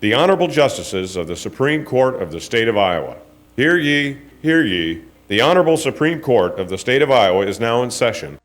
The Honorable Justices of the Supreme Court of the State of Iowa. Hear ye, hear ye. The Honorable Supreme Court of the State of Iowa is now in session.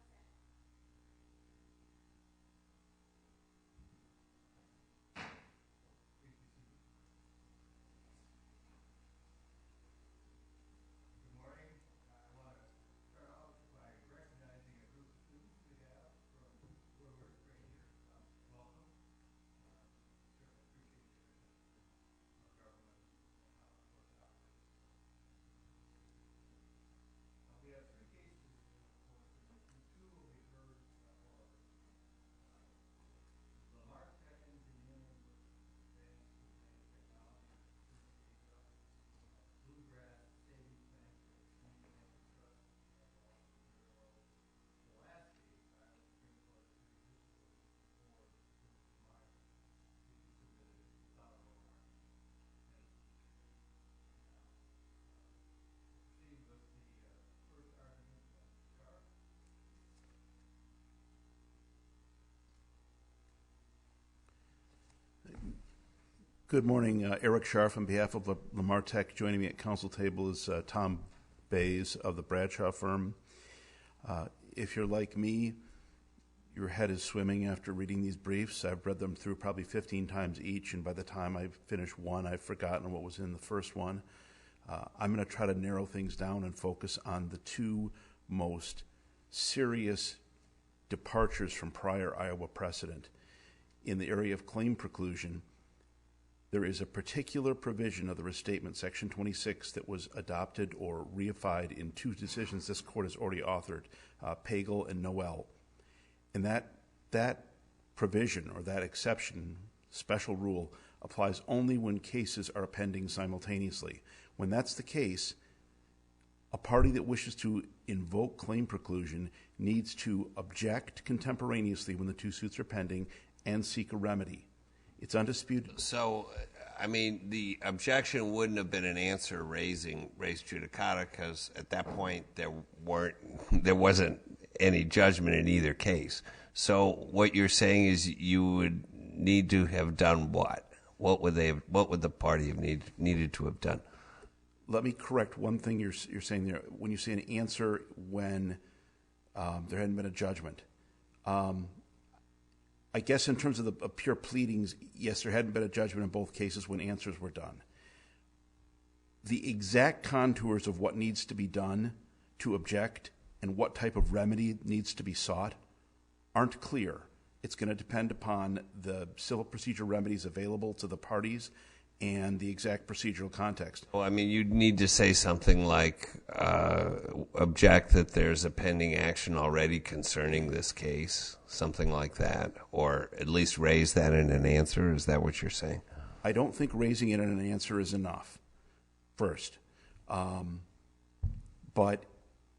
Good morning, Erik Scharf on behalf of Lemartec. Joining me at council table is Tom Bays of the Bradshaw firm. If you're like me, your head is swimming after reading these briefs. I've read them through probably 15 times each, and by the time I've finished one, I've forgotten what was in the first one. I'm going to try to narrow things down and focus on the two most serious departures from prior Iowa precedent. In the area of claim preclusion, there is a particular provision of the restatement, Section 26, that was adopted or reified in two decisions this court has already authored, Pagel and Noel. And that provision or that exception, special rule, applies only when cases are pending simultaneously. When that's the case, a party that wishes to invoke claim preclusion needs to object contemporaneously when the two suits are pending and seek a remedy. It's undisputed. So, I mean, the objection wouldn't have been an answer raising res judicata because at that point there wasn't any judgment in either case. So, what you're saying is you would need to have done what? What would the party have needed to have done? Let me correct one thing you're saying there. When you say an answer when there hadn't been a judgment. I guess in terms of the pure pleadings, yes, there hadn't been a judgment in both cases when answers were done. The exact contours of what needs to be done to object and what type of remedy needs to be sought aren't clear. It's going to depend upon the civil procedure remedies available to the parties and the exact procedural context. Well, I mean, you'd need to say something like object that there's a pending action already concerning this case, something like that, or at least raise that in an answer. Is that what you're saying? I don't think raising it in an answer is enough, first. But,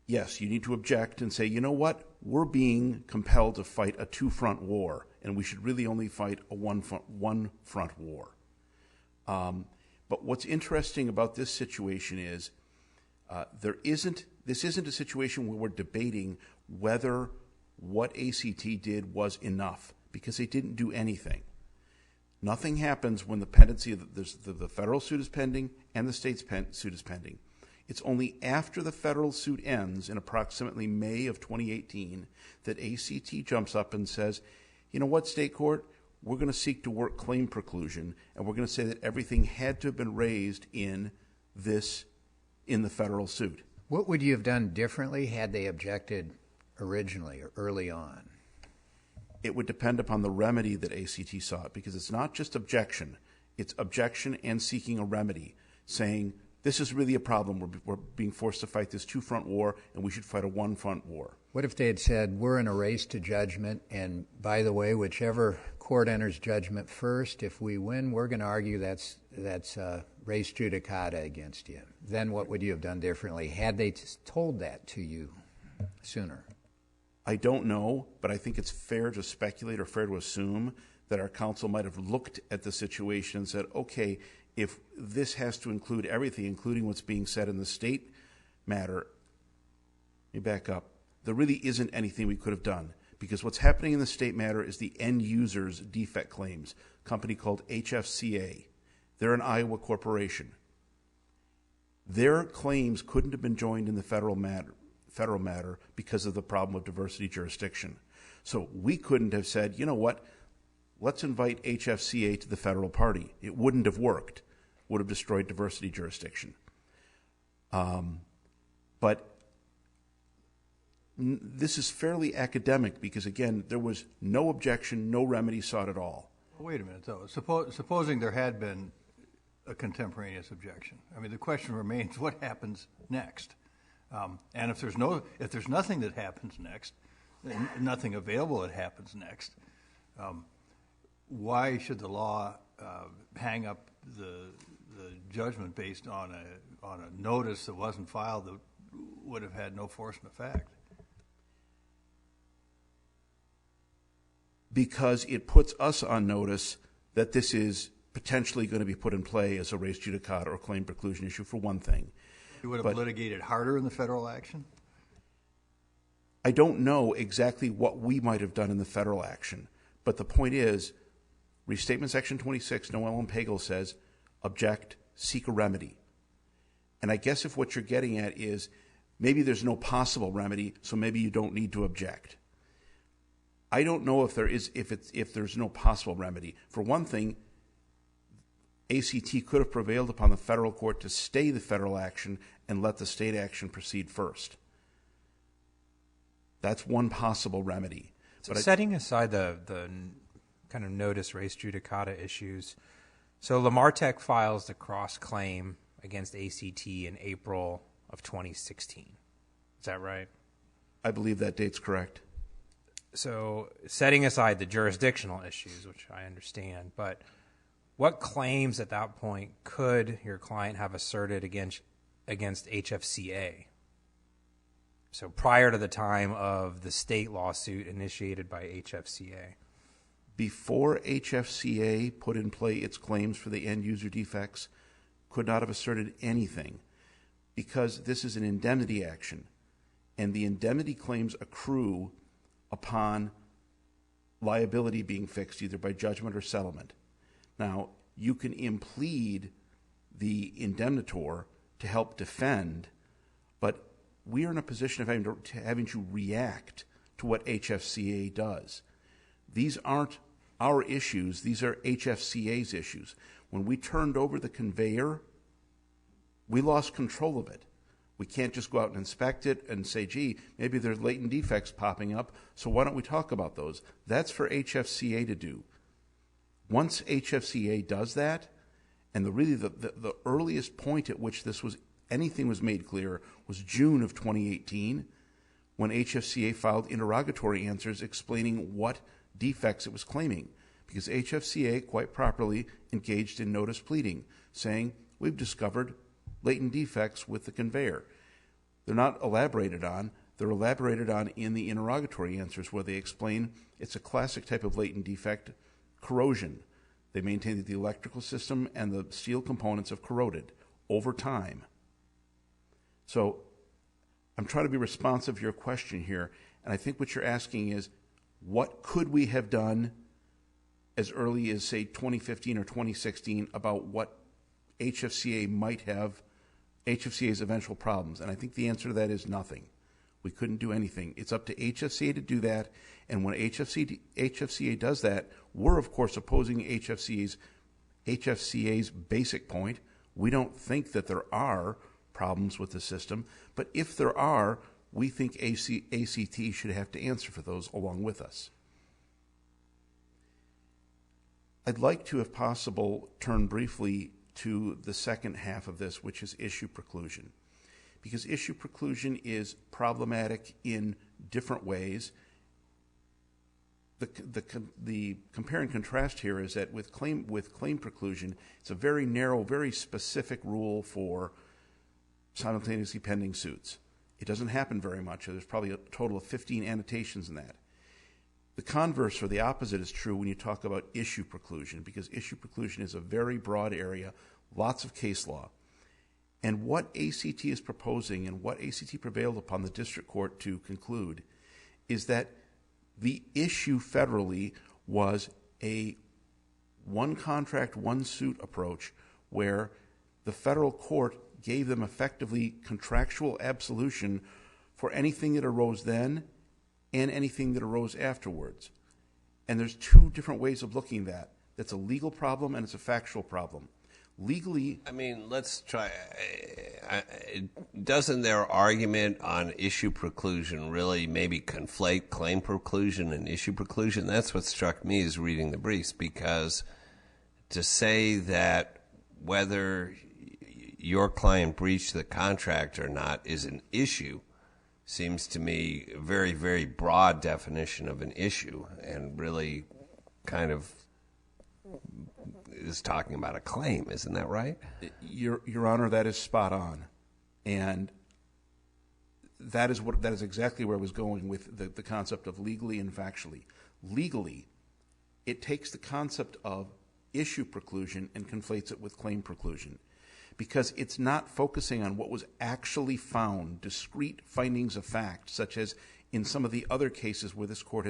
yes, you need to object and say, you know what? We're being compelled to fight a two-front war, and we should really only fight a one-front war. But what's interesting about this situation is this isn't a situation where we're debating whether what ACT did was enough, because they didn't do anything. Nothing happens when the pendency of the federal suit is pending and the state's suit is pending. It's only after the federal suit ends in approximately May of 2018 that ACT jumps up and says, you know what, state court? We're going to seek to work claim preclusion, and we're going to say that everything had to have been raised in the federal suit. What would you have done differently had they objected originally or early on? It would depend upon the remedy that ACT sought, because it's not just objection. It's objection and seeking a remedy, saying this is really a problem. We're being forced to fight this two-front war, and we should fight a one-front war. What if they had said, we're in a race to judgment, and by the way, whichever court enters judgment first, if we win, we're going to argue that's res judicata against you. Then what would you have done differently had they told that to you sooner? I don't know, but I think it's fair to speculate or fair to assume that our counsel might have looked at the situation and said, okay, if this has to include everything, including what's being said in the state matter, let me back up. There really isn't anything we could have done, because what's happening in the state matter is the end user's defect claims, a company called HFCA. They're an Iowa corporation. Their claims couldn't have been joined in the federal matter because of the problem of diversity jurisdiction. So we couldn't have said, you know what, let's invite HFCA to the federal party. It wouldn't have worked. Would have destroyed diversity jurisdiction. But this is fairly academic because, again, there was no objection, no remedy sought at all. Wait a minute, though. Supposing there had been a contemporaneous objection, I mean, the question remains: what happens next? And if there's nothing that happens next, nothing available that happens next, why should the law hang up the judgment based on a notice that wasn't filed that would have had no force and effect? Because it puts us on notice that this is potentially going to be put in play as a res judicata or claim preclusion issue, for one thing. You would have litigated harder in the federal action? I don't know exactly what we might have done in the federal action, but the point is, Restatement Section 26, Noel and Pagel says, object, seek a remedy. And I guess if what you're getting at is maybe there's no possible remedy, so maybe you don't need to object. I don't know if there's no possible remedy. For one thing, ACT could have prevailed upon the federal court to stay the federal action and let the state action proceed first. That's one possible remedy. So setting aside the kind of notice res judicata issues, so Lemartec files the cross-claim against ACT in April of 2016. Is that right? I believe that date's correct. So setting aside the jurisdictional issues, which I understand, but what claims at that point could your client have asserted against HFCA? So prior to the time of the state lawsuit initiated by HFCA. Before HFCA put in play its claims for the end user defects, could not have asserted anything because this is an indemnity action, and the indemnity claims accrue upon liability being fixed either by judgment or settlement. Now, you can implead the indemnitor to help defend, but we are in a position of having to react to what HFCA does. These aren't our issues, these are HFCA's issues. When we turned over the conveyor, we lost control of it. We can't just go out and inspect it and say, gee, maybe there's latent defects popping up, so why don't we talk about those? That's for HFCA to do. Once HFCA does that, and the earliest point at which anything was made clear was June of 2018, when HFCA filed interrogatory answers explaining what defects it was claiming, because HFCA quite properly engaged in notice pleading, saying, we've discovered latent defects with the conveyor. They're not elaborated on. They're elaborated on in the interrogatory answers where they explain it's a classic type of latent defect, corrosion. They maintain that the electrical system and the steel components have corroded over time. So I'm trying to be responsive to your question here, and I think what you're asking is, what could we have done as early as, say, 2015 or 2016 about what HFCA might have, HFCA's eventual problems? And I think the answer to that is nothing. We couldn't do anything. It's up to HFCA to do that, and when HFCA does that, we're, of course, opposing HFCA's basic point. We don't think that there are problems with the system, but if there are, we think ACT should have to answer for those along with us. I'd like to, if possible, turn briefly to the second half of this, which is issue preclusion. Because issue preclusion is problematic in different ways. The compare and contrast here is that with claim preclusion, it's a very narrow, very specific rule for simultaneously pending suits. It doesn't happen very much. There's probably a total of 15 annotations in that. The converse or the opposite is true when you talk about issue preclusion, because issue preclusion is a very broad area, lots of case law. And what ACT is proposing and what ACT prevailed upon the district court to conclude is that the issue federally was a one contract, one suit approach where the federal court gave them effectively contractual absolution for anything that arose then and anything that arose afterwards. And there's two different ways of looking at that. That's a legal problem and it's a factual problem. Legally, I mean, let's try. Doesn't their argument on issue preclusion really maybe conflate claim preclusion and issue preclusion? That's what struck me as reading the briefs, because to say that whether your client breached the contract or not is an issue seems to me a very, very broad definition of an issue, and really kind of is talking about a claim. Isn't that right? Your Honor, that is spot on. And that is exactly where I was going with the concept of legally and factually. Legally, it takes the concept of issue preclusion and conflates it with claim preclusion, because it's not focusing on what was actually found, discrete findings of fact, such as in some of the other cases where this court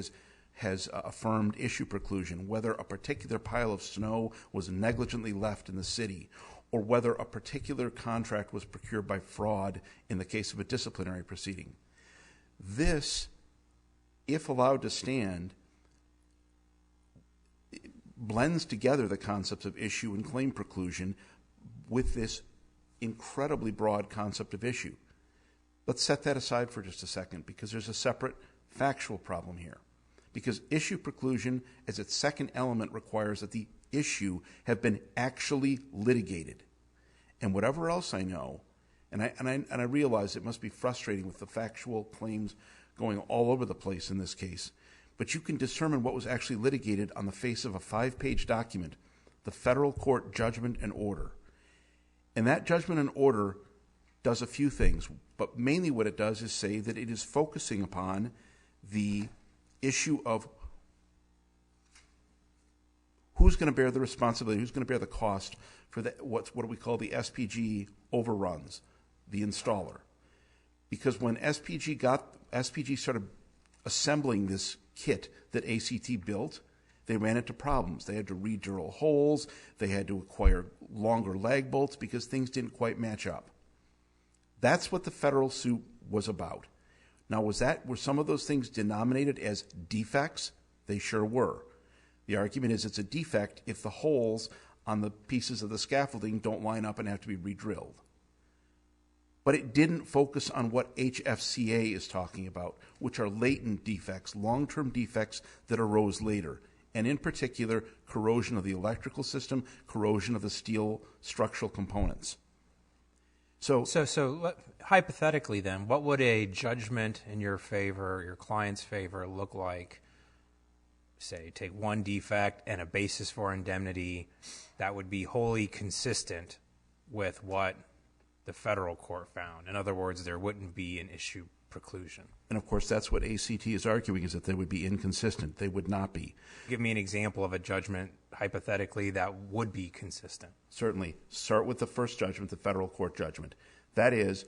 has affirmed issue preclusion, whether a particular pile of snow was negligently left in the city, or whether a particular contract was procured by fraud in the case of a disciplinary proceeding. This, if allowed to stand, blends together the concepts of issue and claim preclusion with this incredibly broad concept of issue. Let's set that aside for just a second, because there's a separate factual problem here. Because issue preclusion, as its second element, requires that the issue have been actually litigated. And whatever else I know, and I realize it must be frustrating with the factual claims going all over the place in this case, but you can determine what was actually litigated on the face of a 5-page document, the federal court judgment and order. And that judgment and order does a few things, but mainly what it does is say that it is focusing upon the issue of who's going to bear the responsibility, who's going to bear the cost for what we call the SPG overruns, the installer. Because when SPG started assembling this kit that ACT built, they ran into problems. They had to re-drill holes. They had to acquire longer lag bolts because things didn't quite match up. That's what the federal suit was about. Now, were some of those things denominated as defects? They sure were. The argument is it's a defect if the holes on the pieces of the scaffolding don't line up and have to be re-drilled. But it didn't focus on what HFCA is talking about, which are latent defects, long-term defects that arose later, and in particular, corrosion of the electrical system, corrosion of the steel structural components. So hypothetically then, what would a judgment in your favor, your client's favor, look like? Say, take one defect and a basis for indemnity that would be wholly consistent with what the federal court found. In other words, there wouldn't be an issue preclusion. And of course, that's what ACT is arguing, is that they would be inconsistent. They would not be. Give me an example of a judgment, hypothetically, that would be consistent. Certainly. Start with the first judgment, the federal court judgment. That is,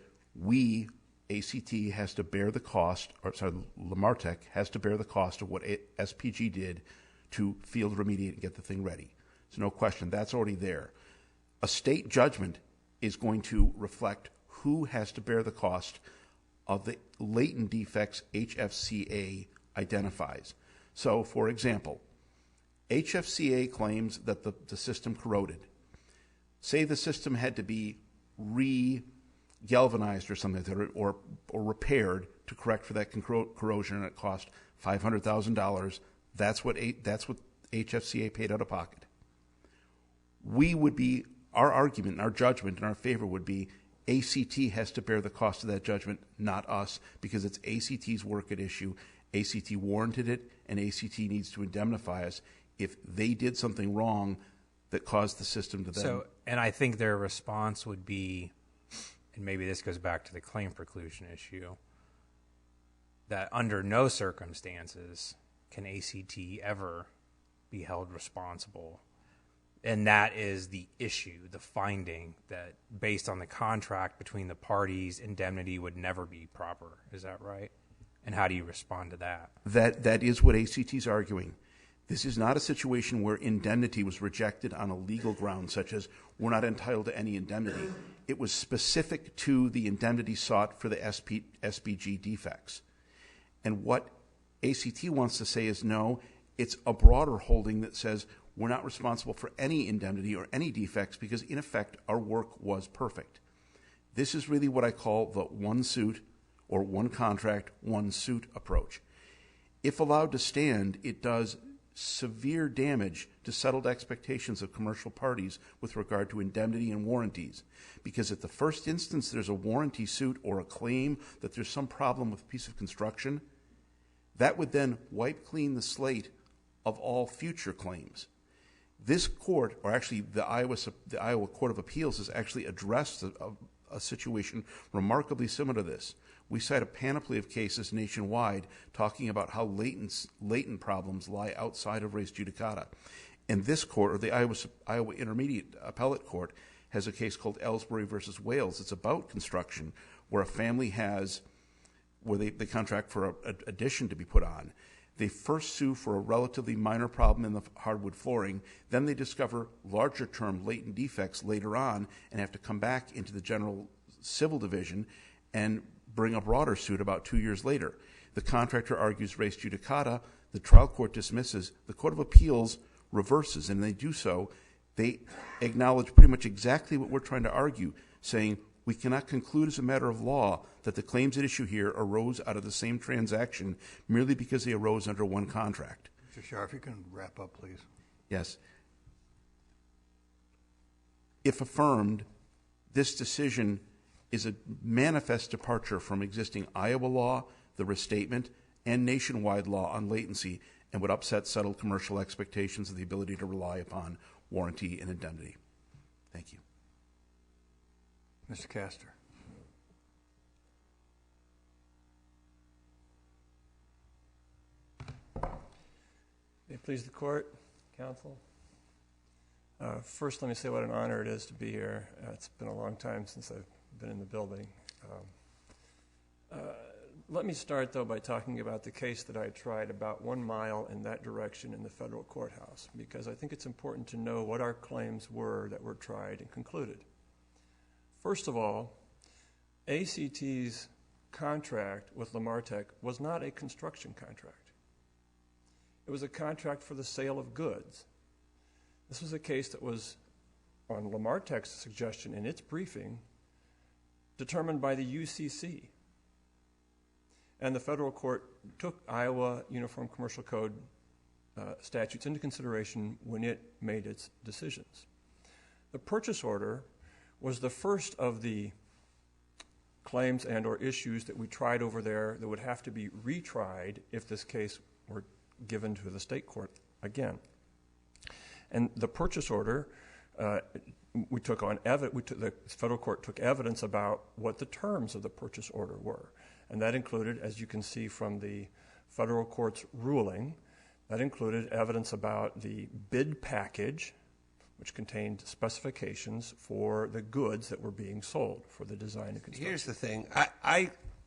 ACT has to bear the cost, Lemartec has to bear the cost of what SPG did to field remediate and get the thing ready. So no question, that's already there. A state judgment is going to reflect who has to bear the cost of the latent defects HFCA identifies. So, for example, HFCA claims that the system corroded. Say the system had to be galvanized or something like that, or repaired to correct for that corrosion, and it cost $500,000. That's what HFCA paid out of pocket. Our argument, our judgment in our favor would be ACT has to bear the cost of that judgment, not us, because it's ACT's work at issue. ACT warranted it, and ACT needs to indemnify us if they did something wrong that caused the system to then. And I think their response would be, and maybe this goes back to the claim preclusion issue, that under no circumstances can ACT ever be held responsible. And that is the issue, the finding, that based on the contract between the parties, indemnity would never be proper. Is that right? And how do you respond to that? That is what ACT is arguing. This is not a situation where indemnity was rejected on a legal ground, such as we're not entitled to any indemnity. It was specific to the indemnity sought for the SPG defects. And what ACT wants to say is no, it's a broader holding that says we're not responsible for any indemnity or any defects because, in effect, our work was perfect. This is really what I call the one suit or one contract, one suit approach. If allowed to stand, it does severe damage to settled expectations of commercial parties with regard to indemnity and warranties. Because at the first instance there's a warranty suit or a claim that there's some problem with a piece of construction, that would then wipe clean the slate of all future claims. This court, or actually the Iowa Court of Appeals, has actually addressed a situation remarkably similar to this. We cite a panoply of cases nationwide talking about how latent problems lie outside of res judicata. And this court, or the Iowa Intermediate Appellate Court, has a case called Ellsbury versus Wales. It's about construction where a family where they contract for an addition to be put on. They first sue for a relatively minor problem in the hardwood flooring. Then they discover larger term latent defects later on and have to come back into the general civil division and bring a broader suit about 2 years later. The contractor argues res judicata. The trial court dismisses. The Court of Appeals reverses, and they do so. They acknowledge pretty much exactly what we're trying to argue, saying we cannot conclude as a matter of law that the claims at issue here arose out of the same transaction merely because they arose under one contract. Mr. Scharf, you can wrap up, please. Yes. If affirmed, this decision is a manifest departure from existing Iowa law, the restatement, and nationwide law on latency, and would upset settled commercial expectations of the ability to rely upon warranty and indemnity. Thank you. Mr. Castor. May it please the court, counsel. First, let me say what an honor it is to be here. It's been a long time since I've been in the building. Let me start, though, by talking about the case that I tried about 1 mile in that direction in the federal courthouse, because I think it's important to know what our claims were that were tried and concluded. First of all, ACT's contract with Lemartec was not a construction contract. It was a contract for the sale of goods. This was a case that was, on Lemartec's suggestion in its briefing, determined by the UCC. And the federal court took Iowa Uniform Commercial Code statutes into consideration when it made its decisions. The purchase order was the first of the claims and or issues that we tried over there that would have to be retried if this case were given to the state court again. And the purchase order, the federal court took evidence about what the terms of the purchase order were. And that included, as you can see from the federal court's ruling, that included evidence about the bid package, which contained specifications for the goods that were being sold for the design and construction. Here's the thing.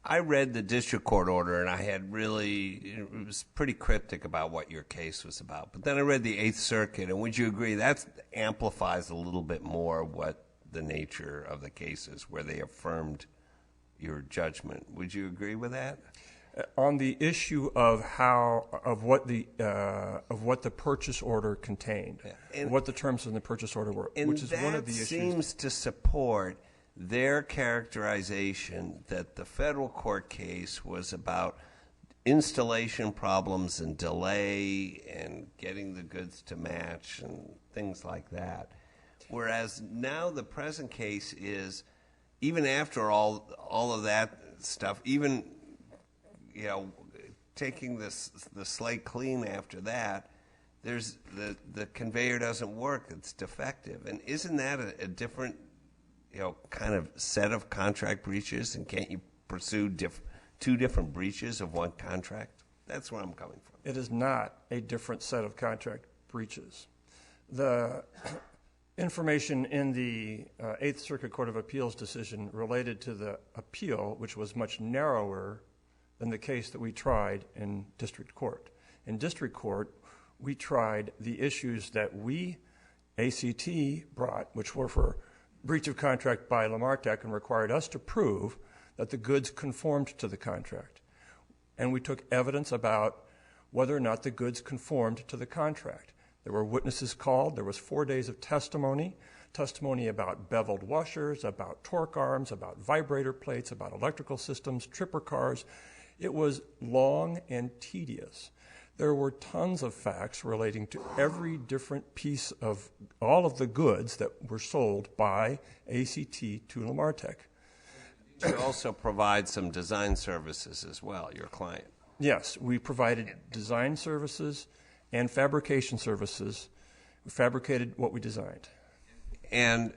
I read the district court order, and it was pretty cryptic about what your case was about. But then I read the Eighth Circuit, and would you agree that amplifies a little bit more what the nature of the case is, where they affirmed your judgment? Would you agree with that? On the issue of what the purchase order contained, and what the terms of the purchase order were, which is one of the issues. And that seems to support their characterization that the federal court case was about installation problems and delay and getting the goods to match and things like that. Whereas now the present case is, even after all of that stuff, even taking the slate clean after that, there's the conveyor doesn't work; it's defective. And isn't that a different, kind of set of contract breaches? And can't you pursue two different breaches of one contract? That's where I'm coming from. It is not a different set of contract breaches. The information in the Eighth Circuit Court of Appeals decision related to the appeal, which was much narrower than the case that we tried in district court. In district court, we tried the issues that we, ACT, brought, which were for breach of contract by Lemartec and required us to prove that the goods conformed to the contract. And we took evidence about whether or not the goods conformed to the contract. There were witnesses called. There was 4 days of testimony about beveled washers, about torque arms, about vibrator plates, about electrical systems, tripper cars. It was long and tedious. There were tons of facts relating to every different piece of all of the goods that were sold by ACT to Lemartec. You also provide some design services as well, your client. Yes, we provided design services and fabrication services. We fabricated what we designed. And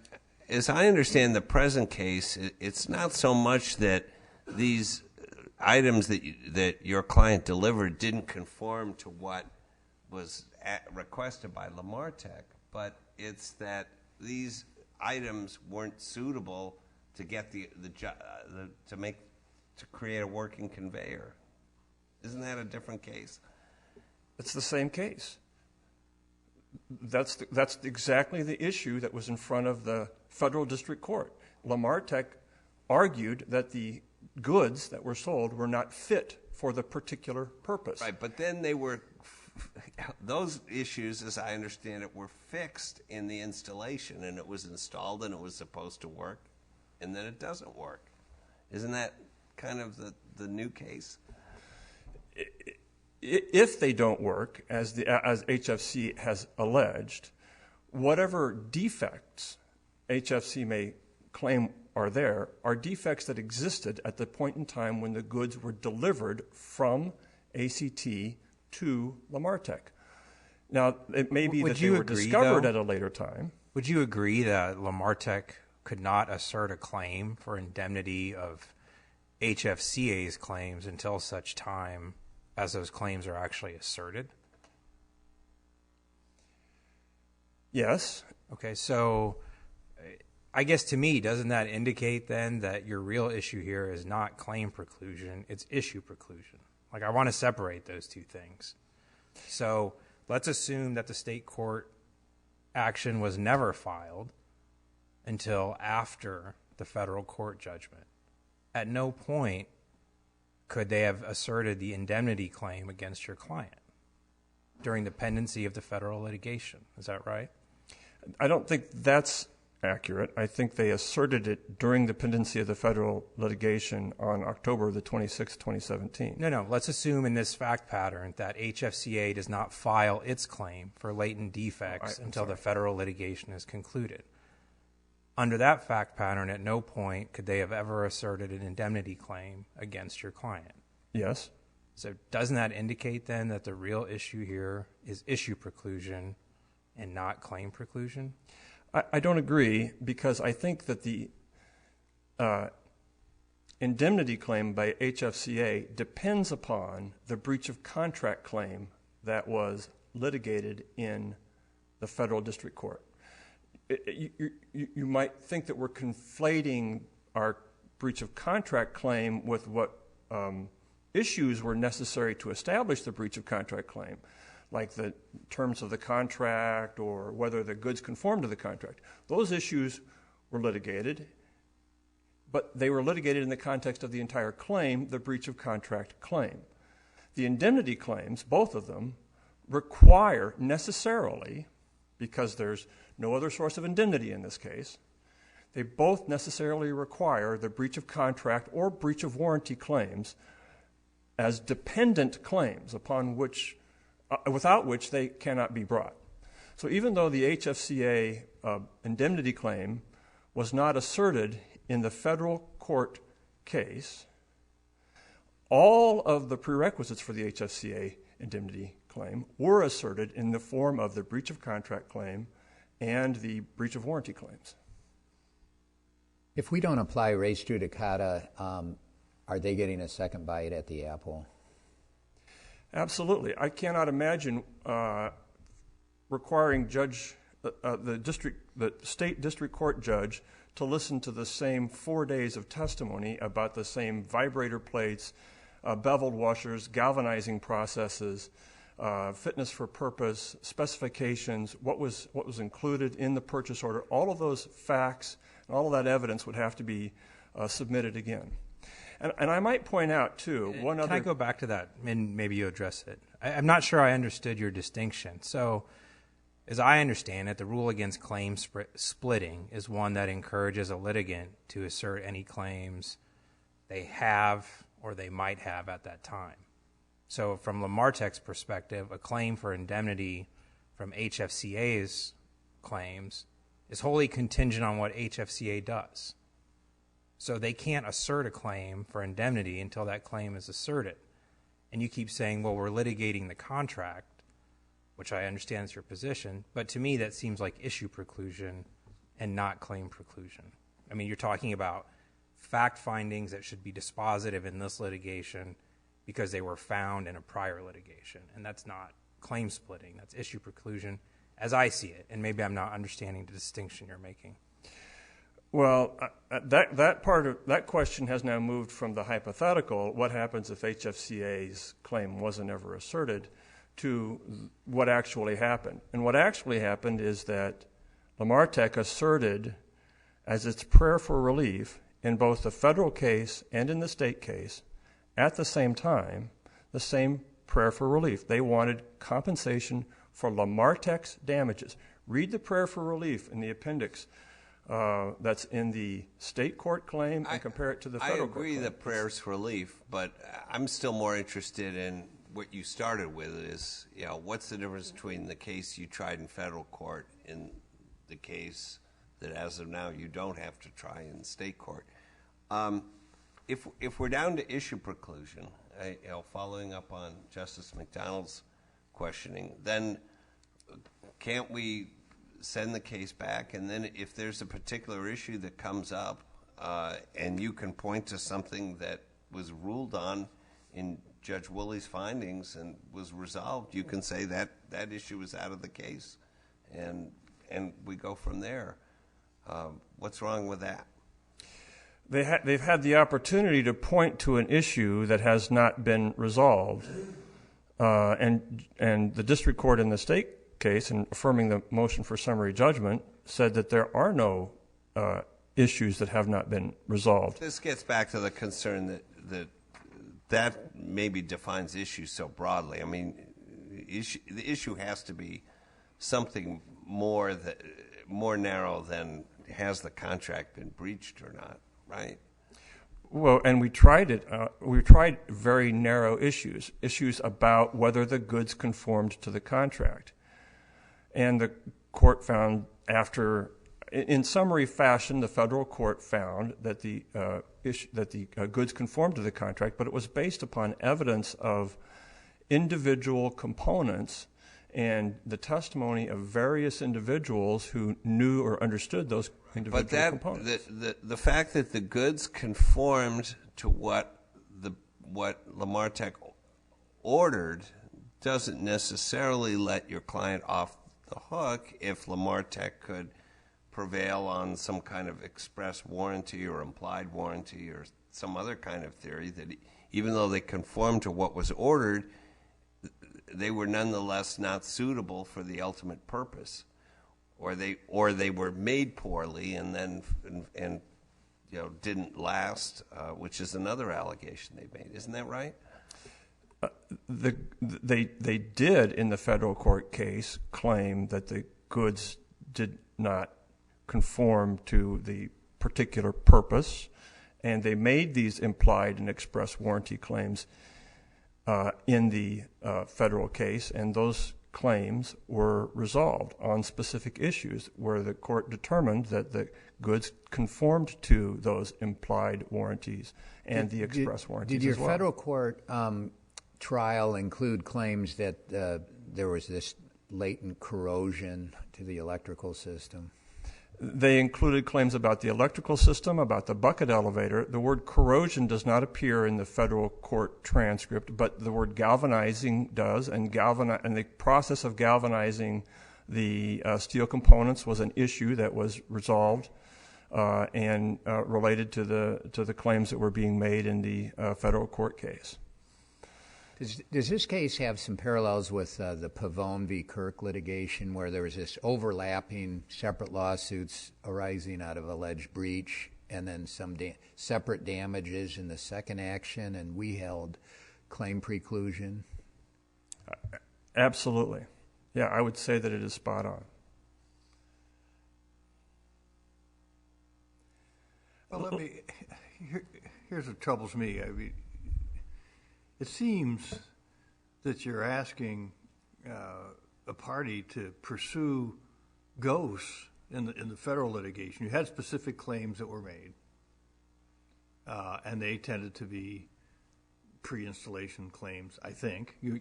as I understand the present case, it's not so much that these items that your client delivered didn't conform to what was requested by Lemartec, but it's that these items weren't suitable to get to create a working conveyor. Isn't that a different case? It's the same case. That's exactly the issue that was in front of the federal district court. Lemartec argued that the goods that were sold were not fit for the particular purpose. Right, but then those issues, as I understand it, were fixed in the installation, and it was installed and it was supposed to work, and then it doesn't work. Isn't that kind of the new case? If they don't work, as HFC has alleged, whatever defects HFC may claim are there are defects that existed at the point in time when the goods were delivered from ACT to Lemartec. Now, it may be that they were discovered at a later time. Would you agree that Lemartec could not assert a claim for indemnity of HFCA's claims until such time as those claims are actually asserted? Yes. Okay, so I guess to me, doesn't that indicate then that your real issue here is not claim preclusion, it's issue preclusion? Like, I want to separate those two things. So let's assume that the state court action was never filed until after the federal court judgment. At no point could they have asserted the indemnity claim against your client during the pendency of the federal litigation. Is that right? I don't think that's accurate. I think they asserted it during the pendency of the federal litigation on October the 26th, 2017. No. Let's assume in this fact pattern that HFCA does not file its claim for latent defects until the federal litigation is concluded. Under that fact pattern, at no point could they have ever asserted an indemnity claim against your client. Yes. So doesn't that indicate then that the real issue here is issue preclusion and not claim preclusion? I don't agree, because I think that the indemnity claim by HFCA depends upon the breach of contract claim that was litigated in the federal district court. You might think that we're conflating our breach of contract claim with what issues were necessary to establish the breach of contract claim, like the terms of the contract or whether the goods conform to the contract. Those issues were litigated, but they were litigated in the context of the entire claim, the breach of contract claim. The indemnity claims, both of them, require necessarily, because there's no other source of indemnity in this case, they both necessarily require the breach of contract or breach of warranty claims as dependent claims upon which, without which they cannot be brought. So even though the HFCA indemnity claim was not asserted in the federal court case, all of the prerequisites for the HFCA indemnity claim were asserted in the form of the breach of contract claim and the breach of warranty claims. If we don't apply res judicata, are they getting a second bite at the apple? Absolutely. I cannot imagine requiring the state district court judge to listen to the same 4 days of testimony about the same vibrator plates, beveled washers, galvanizing processes, fitness for purpose, specifications, what was included in the purchase order. All of those facts and all of that evidence would have to be submitted again. And I might point out, too, one other... Can I go back to that, and maybe you address it? I'm not sure I understood your distinction. So, as I understand it, the rule against claim splitting is one that encourages a litigant to assert any claims they have or they might have at that time. So, from Lemartec's perspective, a claim for indemnity from HFCA's claims is wholly contingent on what HFCA does. So they can't assert a claim for indemnity until that claim is asserted. And you keep saying, well, we're litigating the contract, which I understand is your position, but to me that seems like issue preclusion and not claim preclusion. I mean, you're talking about fact findings that should be dispositive in this litigation because they were found in a prior litigation, and that's not claim splitting, that's issue preclusion as I see it, and maybe I'm not understanding the distinction you're making. Well, that question has now moved from the hypothetical, what happens if HFCA's claim wasn't ever asserted, to what actually happened. And what actually happened is that Lemartec asserted as its prayer for relief in both the federal case and in the state case at the same time, the same prayer for relief. They wanted compensation for Lemartec's damages. Read the prayer for relief in the appendix. That's in the state court claim and compare it to the federal court claim. I agree that prayers for relief, but I'm still more interested in what you started with is, what's the difference between the case you tried in federal court and the case that as of now you don't have to try in state court. If we're down to issue preclusion, following up on Justice McDonald's questioning, then can't we send the case back, and then if there's a particular issue that comes up and you can point to something that was ruled on in Judge Woolley's findings and was resolved, you can say that that issue is out of the case, and we go from there. What's wrong with that? They've had the opportunity to point to an issue that has not been resolved, and the district court in the state case, in affirming the motion for summary judgment, said that there are no issues that have not been resolved. This gets back to the concern that maybe defines issues so broadly. I mean, the issue has to be something more narrow than has the contract been breached or not, right? Well, and we tried it. We tried very narrow issues about whether the goods conformed to the contract. And the court found in summary fashion, the federal court found that the goods conformed to the contract, but it was based upon evidence of individual components and the testimony of various individuals who knew or understood those individual components. But the fact that the goods conformed to what Lemartec ordered doesn't necessarily let your client off the hook if Lemartec could prevail on some kind of express warranty or implied warranty or some other kind of theory that even though they conformed to what was ordered, they were nonetheless not suitable for the ultimate purpose, or they were made poorly and then didn't last, which is another allegation they made. Isn't that right? They did in the federal court case claim that the goods did not conform to the particular purpose, and they made these implied and express warranty claims in the federal case, and those claims were resolved on specific issues where the court determined that the goods conformed to those implied warranties and the express warranties as well. Did your federal court trial include claims that there was this latent corrosion to the electrical system? They included claims about the electrical system, about the bucket elevator. The word corrosion does not appear in the federal court transcript, but the word galvanizing does, and the process of galvanizing the steel components was an issue that was resolved and related to the claims that were being made in the federal court case. Does this case have some parallels with the Pavone v. Kirk litigation, where there was this overlapping separate lawsuits arising out of alleged breach, and then some separate damages in the second action, and we held claim preclusion? Absolutely. Yeah, I would say that it is spot on. Well, here's what troubles me. I mean, it seems that you're asking a party to pursue ghosts in the federal litigation. You had specific claims that were made, and they tended to be pre-installation claims, I think. You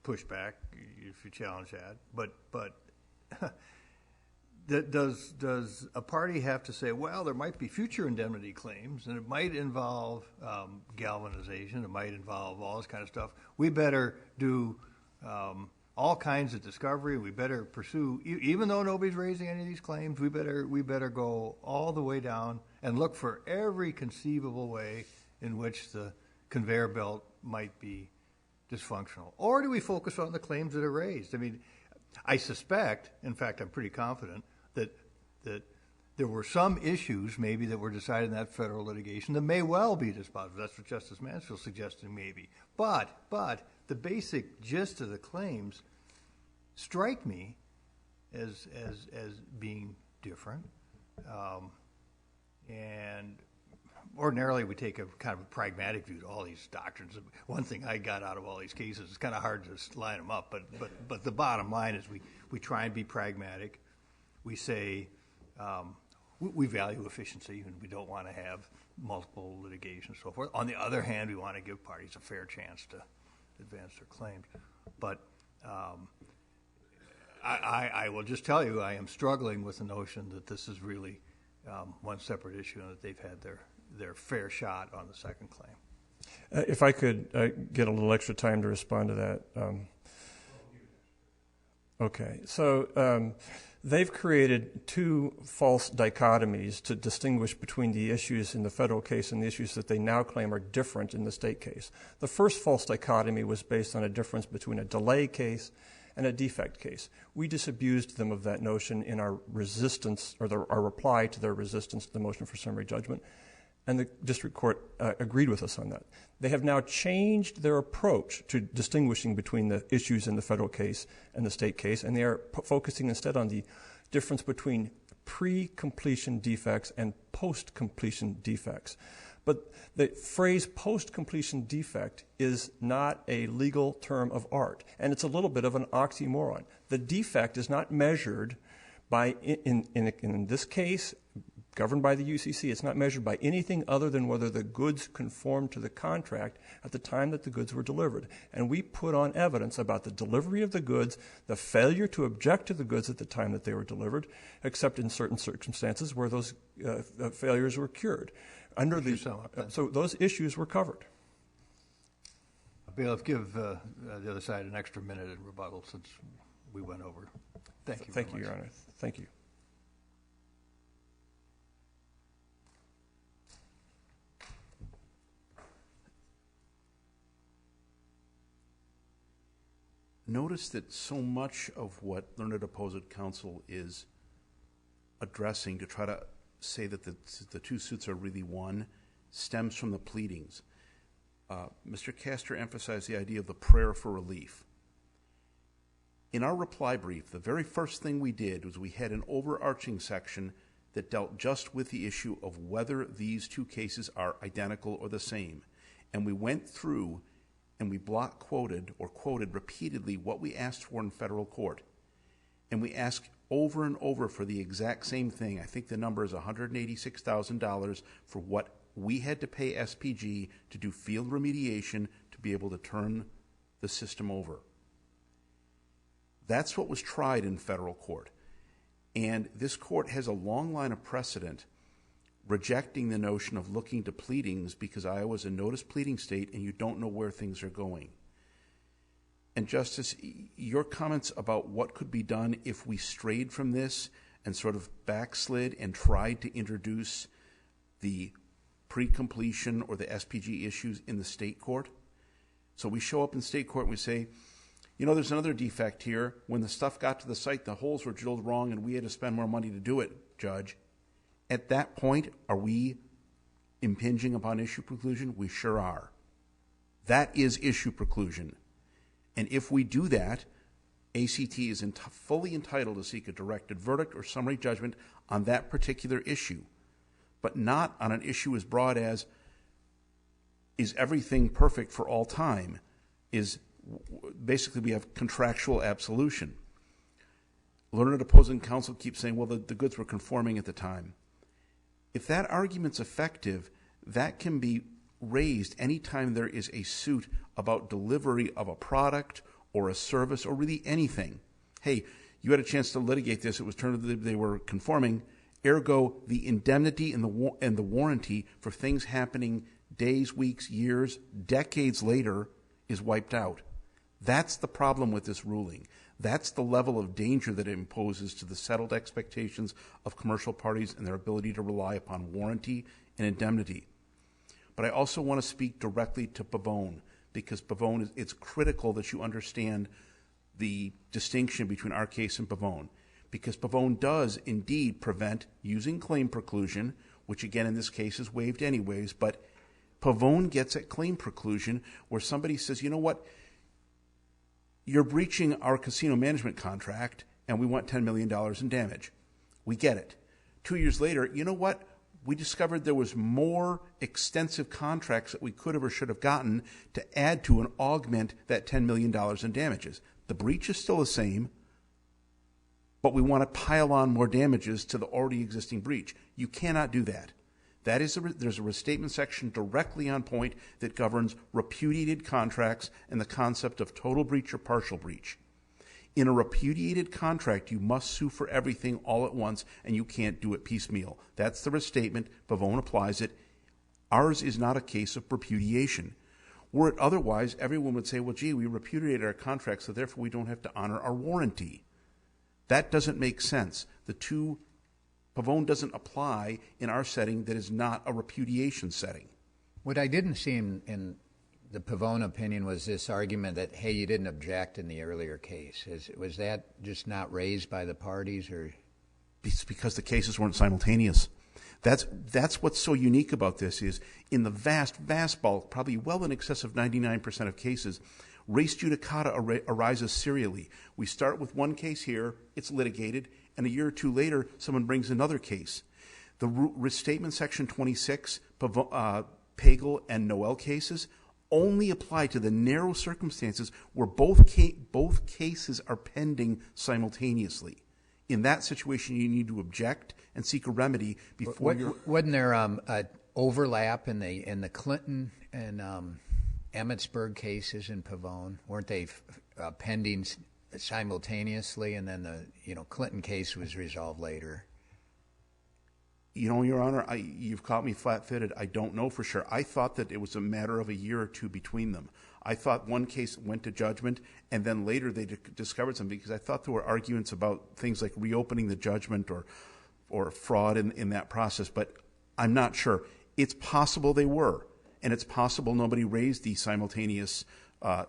push back if you challenge that. But does a party have to say, well, there might be future indemnity claims, and it might involve galvanization, it might involve all this kind of stuff. We better do all kinds of discovery. We better pursue, even though nobody's raising any of these claims, we better go all the way down and look for every conceivable way in which the conveyor belt might be dysfunctional. Or do we focus on the claims that are raised? I mean, I suspect, in fact, I'm pretty confident, that there were some issues maybe that were decided in that federal litigation that may well be dispositive. That's what Justice Mansfield suggested maybe. But the basic gist of the claims strike me as being different. And ordinarily we take a kind of a pragmatic view to all these doctrines. One thing I got out of all these cases, it's kind of hard to line them up, but the bottom line is we try and be pragmatic. We say we value efficiency and we don't want to have multiple litigation and so forth. On the other hand, we want to give parties a fair chance to advance their claims. But I will just tell you, I am struggling with the notion that this is really one separate issue and that they've had their fair shot on the second claim. If I could get a little extra time to respond to that. Okay, so they've created two false dichotomies to distinguish between the issues in the federal case and the issues that they now claim are different in the state case. The first false dichotomy was based on a difference between a delay case and a defect case. We disabused them of that notion in our resistance, or our reply to their resistance to the motion for summary judgment, and the district court agreed with us on that. They have now changed their approach to distinguishing between the issues in the federal case and the state case, and they are focusing instead on the difference between pre-completion defects and post-completion defects. But the phrase post-completion defect is not a legal term of art, and it's a little bit of an oxymoron. The defect is not measured by, in this case, governed by the UCC, it's not measured by anything other than whether the goods conform to the contract at the time that the goods were delivered. And we put on evidence about the delivery of the goods, the failure to object to the goods at the time that they were delivered, except in certain circumstances where those failures were cured. So those issues were covered. Bailiff, give the other side an extra minute in rebuttal since we went over. Thank you. Thank you, Your Honor. Thank you. Notice that so much of what learned opposed counsel is addressing to try to say that the two suits are really one stems from the pleadings. Mr. Castor emphasized the idea of the prayer for relief. In our reply brief, the very first thing we did was we had an overarching section that dealt just with the issue of whether these two cases are identical or the same. And we went through and we block quoted or quoted repeatedly what we asked for in federal court. And we asked over and over for the exact same thing. I think the number is $186,000 for what we had to pay SPG to do field remediation to be able to turn the system over. That's what was tried in federal court. And this court has a long line of precedent rejecting the notion of looking to pleadings because Iowa's a notice pleading state and you don't know where things are going. And Justice, your comments about what could be done if we strayed from this and sort of backslid and tried to introduce the pre-completion or the SPG issues in the state court, So we show up in state court and we say, you know, there's another defect here. When the stuff got to the site, the holes were drilled wrong and we had to spend more money to do it, Judge. At that point, are we impinging upon issue preclusion? We sure are. That is issue preclusion. And if we do that, ACT is fully entitled to seek a directed verdict or summary judgment on that particular issue, but not on an issue as broad as, is everything perfect for all time? Basically, we have contractual absolution. Learned opposing counsel keeps saying, well, the goods were conforming at the time. If that argument's effective, that can be raised anytime there is a suit about delivery of a product or a service or really anything. Hey, you had a chance to litigate this. It was turned out they were conforming. Ergo, the indemnity and the warranty for things happening days, weeks, years, decades later is wiped out. That's the problem with this ruling. That's the level of danger that it imposes to the settled expectations of commercial parties and their ability to rely upon warranty and indemnity. But I also want to speak directly to Pavone, because Pavone, it's critical that you understand the distinction between our case and Pavone, because Pavone does indeed prevent using claim preclusion, which again in this case is waived anyways, but Pavone gets at claim preclusion where somebody says, you know what, you're breaching our casino management contract and we want $10 million in damage. We get it. 2 years later, you know what? We discovered there was more extensive contracts that we could have or should have gotten to add to and augment that $10 million in damages. The breach is still the same, but we want to pile on more damages to the already existing breach. You cannot do that. There's a restatement section directly on point that governs repudiated contracts and the concept of total breach or partial breach. In a repudiated contract, you must sue for everything all at once, and you can't do it piecemeal. That's the restatement. Pavone applies it. Ours is not a case of repudiation. Were it otherwise, everyone would say, well, gee, we repudiated our contract, so therefore we don't have to honor our warranty. That doesn't make sense. Pavone doesn't apply in our setting that is not a repudiation setting. What I didn't see in the Pavone opinion was this argument that, hey, you didn't object in the earlier case. Was that just not raised by the parties, or? It's because the cases weren't simultaneous. That's what's so unique about this is in the vast bulk, probably well in excess of 99% of cases, res judicata arises serially. We start with one case here, it's litigated, and a year or two later, someone brings another case. The restatement section 26, Pagel and Noel cases, only apply to the narrow circumstances where both cases are pending simultaneously. In that situation, you need to object and seek a remedy before you're... Wasn't there an overlap in the Clinton and Emmetsburg cases in Pavone? Weren't they pending simultaneously, and then the Clinton case was resolved later? Your Honor, you've caught me flat-footed. I don't know for sure. I thought that it was a matter of a year or two between them. I thought one case went to judgment, and then later they discovered something, because I thought there were arguments about things like reopening the judgment or fraud in that process, but I'm not sure. It's possible they were, and it's possible nobody raised the simultaneous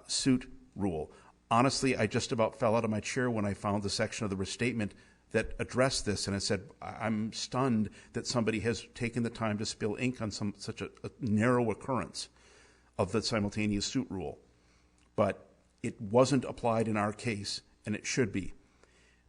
suit rule. Honestly, I just about fell out of my chair when I found the section of the restatement that addressed this, and I said, I'm stunned that somebody has taken the time to spill ink on such a narrow occurrence of the simultaneous suit rule. But it wasn't applied in our case, and it should be.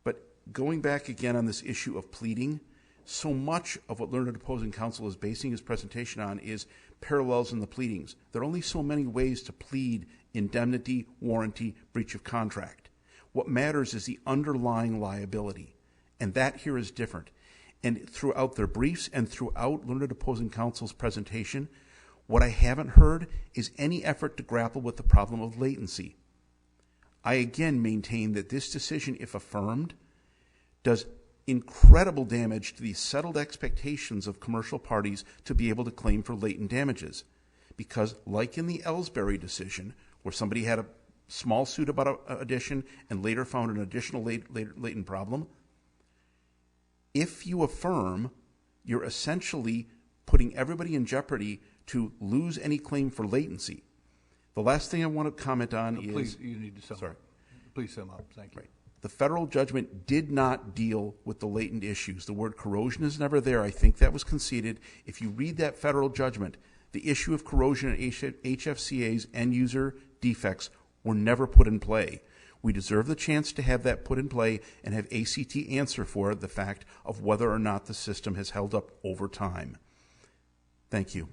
But going back again on this issue of pleading, so much of what learned opposing counsel is basing his presentation on is parallels in the pleadings. There are only so many ways to plead indemnity, warranty, breach of contract. What matters is the underlying liability. And that here is different. And throughout their briefs and throughout learned opposing counsel's presentation, what I haven't heard is any effort to grapple with the problem of latency. I again maintain that this decision, if affirmed, does incredible damage to the settled expectations of commercial parties to be able to claim for latent damages. Because like in the Ellsbury decision, where somebody had a small suit about an addition and later found an additional latent problem, if you affirm, you're essentially putting everybody in jeopardy to lose any claim for latency. The last thing I want to comment on is... Please, you need to sum Sorry. up. Please sum up. Thank you. Right. The federal judgment did not deal with the latent issues. The word corrosion is never there. I think that was conceded. If you read that federal judgment, the issue of corrosion and HFCA's end-user defects were never put in play. We deserve the chance to have that put in play and have ACT answer for the fact of whether or not the system has held up over time. Thank you.